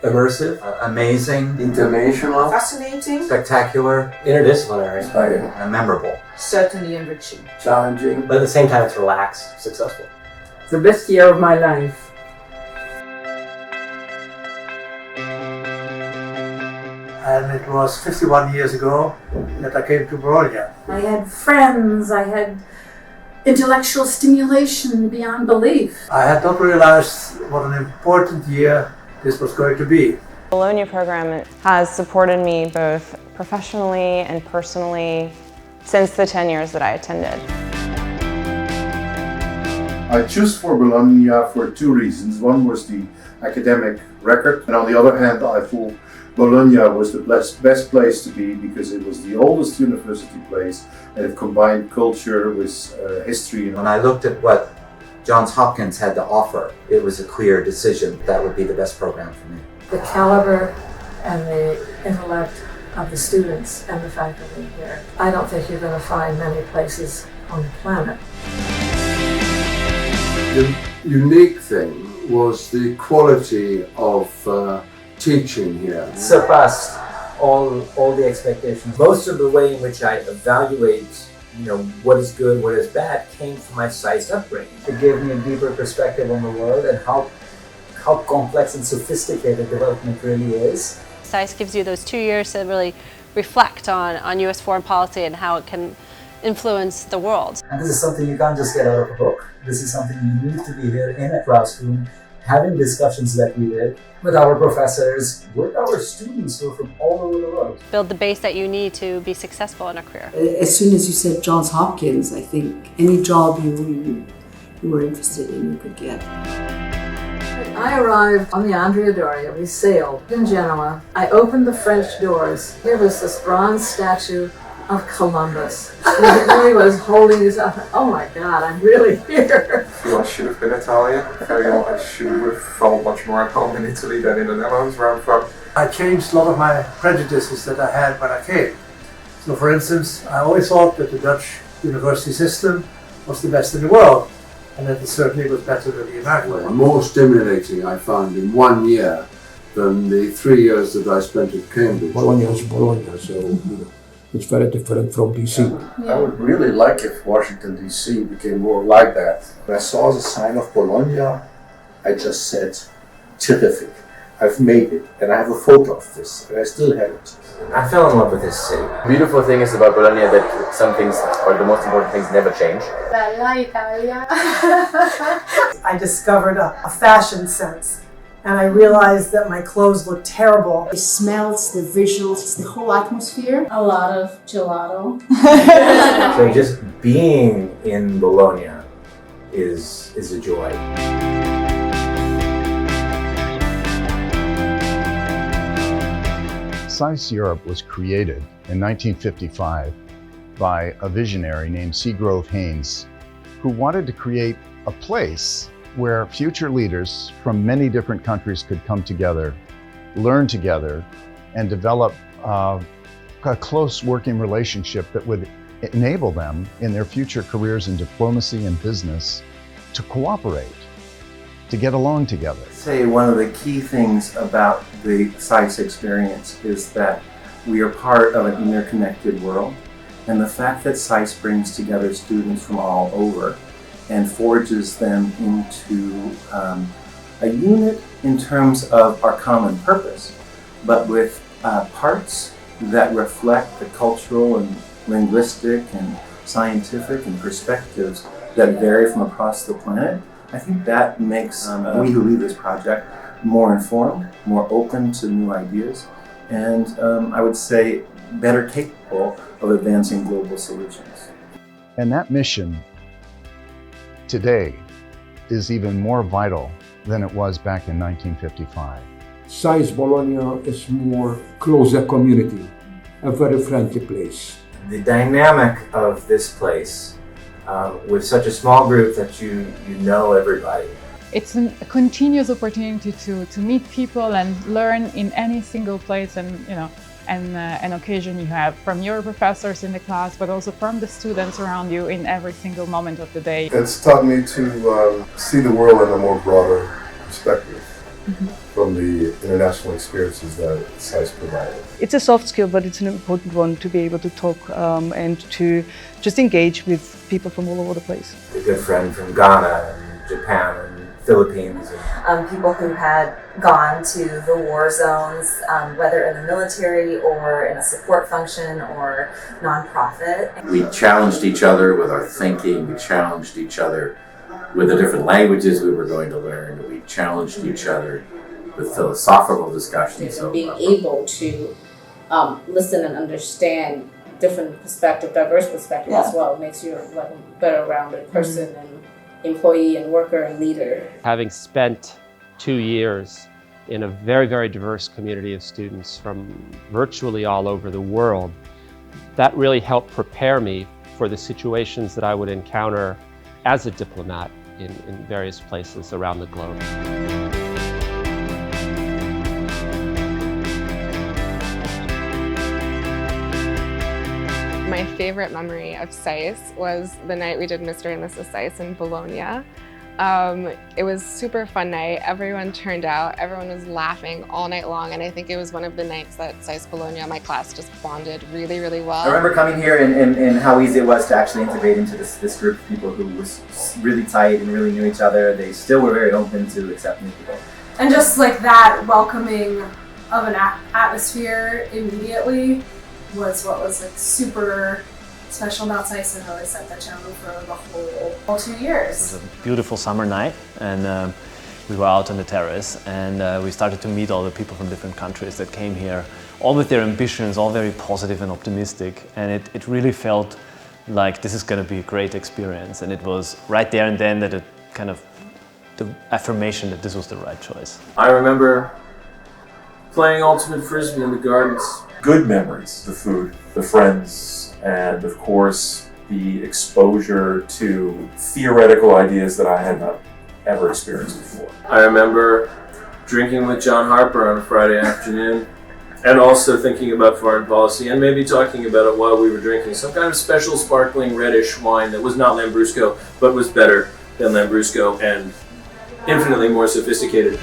Immersive, amazing, international, fascinating, spectacular, interdisciplinary, inspiring, memorable, certainly enriching, challenging, but at the same time it's relaxed, successful. The best year of my life. And it was 51 years ago that I came to Bologna. I had friends, I had intellectual stimulation beyond belief. I had not realized what an important year this was going to be. The Bologna program has supported me both professionally and personally since the 10 years that I attended. I chose for Bologna for two reasons. One was the academic record, and on the other hand, I thought Bologna was the best place to be because it was the oldest university place and it combined culture with history. When I looked at what Johns Hopkins had to offer, it was a clear decision that would be the best program for me. The caliber and the intellect of the students and the faculty here, I don't think you're going to find many places on the planet. The unique thing was the quality of teaching here. Surpassed all the expectations. Most of the way in which I evaluate, what is good, what is bad, came from my SAIS upbringing. It gave me a deeper perspective on the world and how complex and sophisticated development really is. SAIS gives you those 2 years to really reflect on U.S. foreign policy and how it can influence the world. And this is something you can't just get out of a book. This is something you need to be here in a classroom, having discussions that we did with our professors, with our students who are from all over the world. Build the base that you need to be successful in a career. As soon as you said Johns Hopkins, I think any job you were interested in, you could get. I arrived on the Andrea Doria. We sailed in Genoa. I opened the French doors. Here was this bronze statue of Columbus. He really was holding his up. Oh my God, I'm really here. I feel I should have been Italian. I should have felt much more at home in Italy than in the Netherlands where I'm from. I changed a lot of my prejudices that I had when I came. So for instance, I always thought that the Dutch university system was the best in the world, and that it certainly was better than the American one. More stimulating, I found, in 1 year than the 3 years that I spent at Cambridge. Bologna is Bologna, so it's very different from DC. I would really like if Washington DC became more like that. When I saw the sign of Bologna, I just said, terrific. I've made it, and I have a photo of this, and I still have it. I fell in love with this city. The beautiful thing is about Bologna that some things, or the most important things, never change. Bella Italia. I discovered a fashion sense. And I realized that my clothes looked terrible. The smells, the visuals, the whole atmosphere. A lot of gelato. So just being in Bologna is a joy. SAIS Europe was created in 1955 by a visionary named Seagrove Haynes, who wanted to create a place where future leaders from many different countries could come together, learn together, and develop a close working relationship that would enable them in their future careers in diplomacy and business to cooperate, to get along together. I'd say one of the key things about the SAIS experience is that we are part of an interconnected world, and the fact that SAIS brings together students from all over and forges them into a unit in terms of our common purpose, but with parts that reflect the cultural and linguistic and scientific and perspectives that vary from across the planet. I think that makes we who lead this project more informed, more open to new ideas, and I would say better capable of advancing global solutions. And that mission today is even more vital than it was back in 1955. SAIS Bologna is more closer community, a very friendly place. The dynamic of this place, with such a small group that you know everybody. It's a continuous opportunity to meet people and learn in any single place and an occasion you have from your professors in the class, but also from the students around you in every single moment of the day. It's taught me to see the world in a more broader perspective, from from the international experiences that SAIS provided. It's a soft skill, but it's an important one to be able to talk and to just engage with people from all over the place. A good friend from Ghana and Japan and Philippines. People who had gone to the war zones, whether in the military or in a support function or nonprofit. We challenged each other with our thinking, we challenged each other with the different languages we were going to learn, we challenged each other with philosophical discussions. And being able to listen and understand different perspective, diverse perspective as well, makes you like a better rounded person and employee and worker and leader. Having spent 2 years in a very, very diverse community of students from virtually all over the world, that really helped prepare me for the situations that I would encounter as a diplomat in various places around the globe. My favorite memory of SAIS was the night we did Mr. and Mrs. SAIS in Bologna. It was a super fun night. Everyone turned out, everyone was laughing all night long, and I think it was one of the nights that SAIS Bologna, my class, just bonded really, really well. I remember coming here and how easy it was to actually integrate into this group of people who was really tight and really knew each other. They still were very open to accept new people. And just like that welcoming of an atmosphere immediately was what was like super special about SAIS and really set the tone for the whole 2 years. It was a beautiful summer night, and we were out on the terrace, and we started to meet all the people from different countries that came here, all with their ambitions, all very positive and optimistic, and it really felt like this is going to be a great experience, and it was right there and then that it kind of the affirmation that this was the right choice. I remember playing ultimate frisbee in the gardens. Good memories, the food, the friends, and of course the exposure to theoretical ideas that I had not ever experienced before. I remember drinking with John Harper on a Friday afternoon and also thinking about foreign policy and maybe talking about it while we were drinking some kind of special sparkling reddish wine that was not Lambrusco but was better than Lambrusco and infinitely more sophisticated.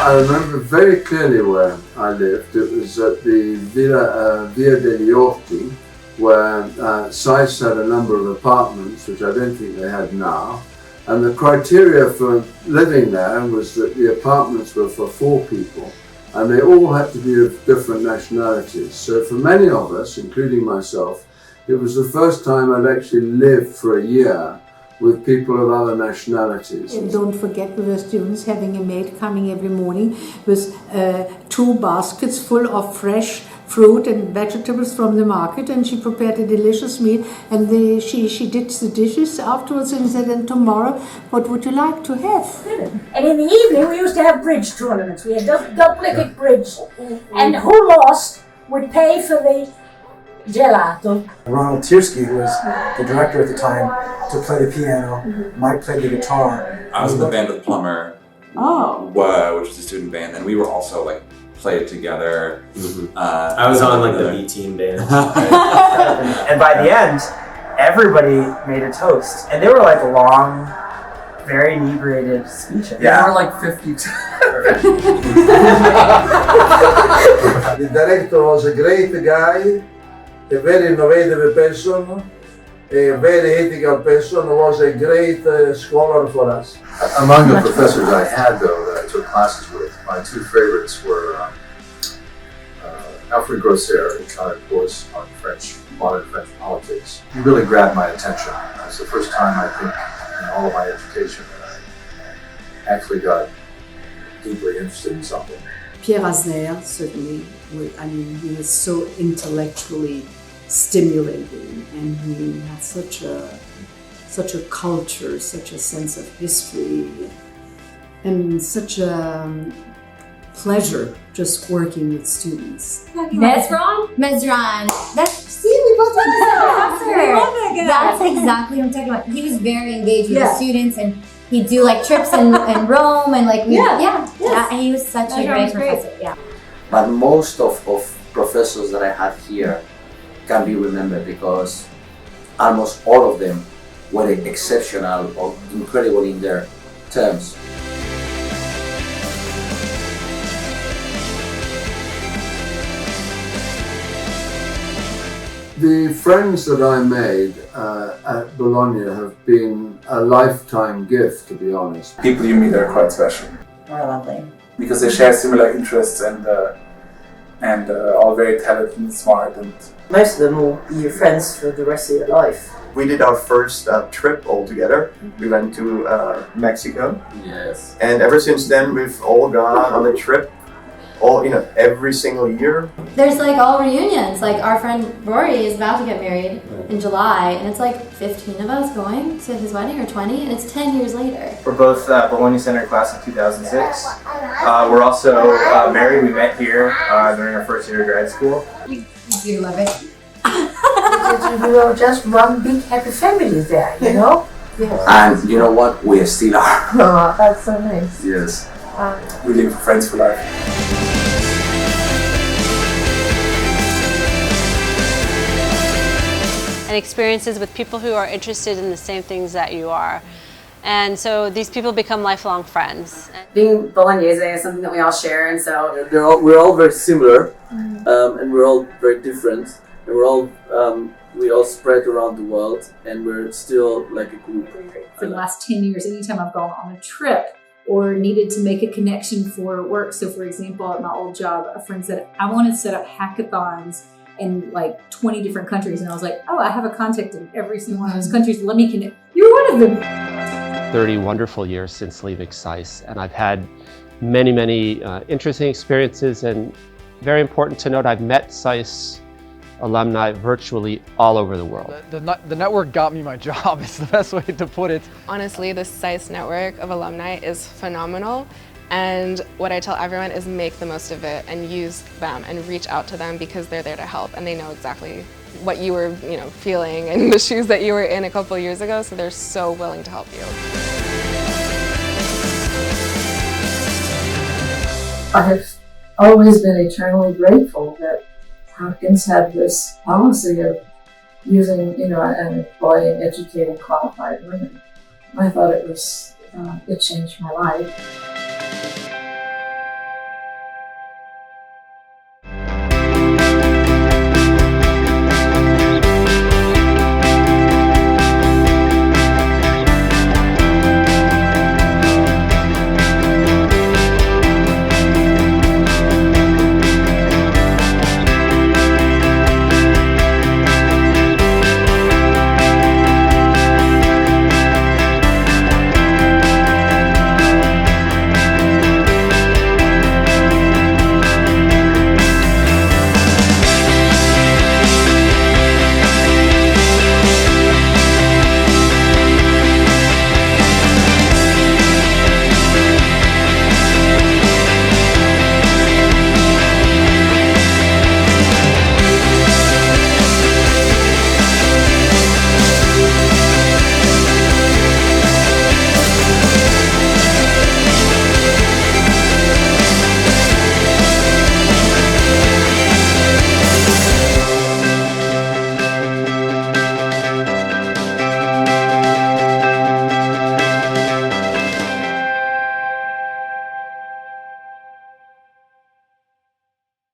I remember very clearly where I lived. It was at the Via degli Orti, where SAIS had a number of apartments, which I don't think they had now. And the criteria for living there was that the apartments were for 4 people, and they all had to be of different nationalities. So for many of us, including myself, it was the first time I'd actually lived for a year with people of other nationalities. And don't forget, we were students having a maid coming every morning with 2 baskets full of fresh fruit and vegetables from the market, and she prepared a delicious meal, and she did the dishes afterwards and said, and tomorrow, what would you like to have? And in the evening we used to have bridge tournaments. We had duplicate bridge, and who lost would pay for the gelato. Ronald Tiersky was the director at the time to play the piano. Mike played the guitar. I was in the band with Plumber, which was a student band, and we were also like played together. I was on like the B team band. And by the end, everybody made a toast, and they were like long, very inebriated speeches. There were like 50. The director was a great guy, a very innovative person, a very ethical person, was a great scholar for us. Among the professors I had, though, that I took classes with, my 2 favorites were Alfred Grosser, who taught a course on modern French politics. He really grabbed my attention. It was the first time, I think, in all of my education that I actually got deeply interested in something. Pierre Asner, certainly, he was so intellectually stimulating, and he had such a culture, such a sense of history, and such a pleasure just working with students. Mesron. We both went to the professor. That's exactly what I'm talking about. He was very engaged with the students, and he'd do like trips in Rome, and like he was such a great professor. Yeah. But most of professors that I had here can be remembered because almost all of them were exceptional or incredible in their terms. The friends that I made at Bologna have been a lifetime gift, to be honest. People you meet are quite special. Oh, lovely. Because they share similar interests and all very talented and smart. And most of them will be your friends for the rest of your life. We did our first trip all together. We went to Mexico. Yes. And ever since then, we've all gone on a trip, every single year. There's like all reunions. Like our friend Rory is about to get married in July, and it's like 15 of us going to his wedding, or 20, and it's 10 years later. We're both Bologna Center class of 2006. We're also married. We met here during our first year of grad school. You do love it. Just one big happy family there, you know? Yes. And you know what? We still are. Oh, that's so nice. Yes. We live friends for life. And experiences with people who are interested in the same things that you are. And so these people become lifelong friends. Being Bolognese is something that we all share, and so we're all very similar, and we're all very different, and we all spread around the world, and we're still like a group. For the last 10 years, anytime I've gone on a trip or needed to make a connection for work, so for example, at my old job, a friend said, I want to set up hackathons in like 20 different countries. And I was like, oh, I have a contact in every single one of those countries. Let me connect. You're one of them. 30 wonderful years since leaving SAIS, and I've had many, many interesting experiences, and very important to note, I've met SAIS alumni virtually all over the world. The network got me my job, is the best way to put it. Honestly, the SAIS network of alumni is phenomenal, and what I tell everyone is make the most of it and use them and reach out to them, because they're there to help and they know exactly what you were feeling and the shoes that you were in a couple years ago, so they're so willing to help you. I have always been eternally grateful that Hopkins had this policy of using, and employing educated, qualified women. I thought it changed my life.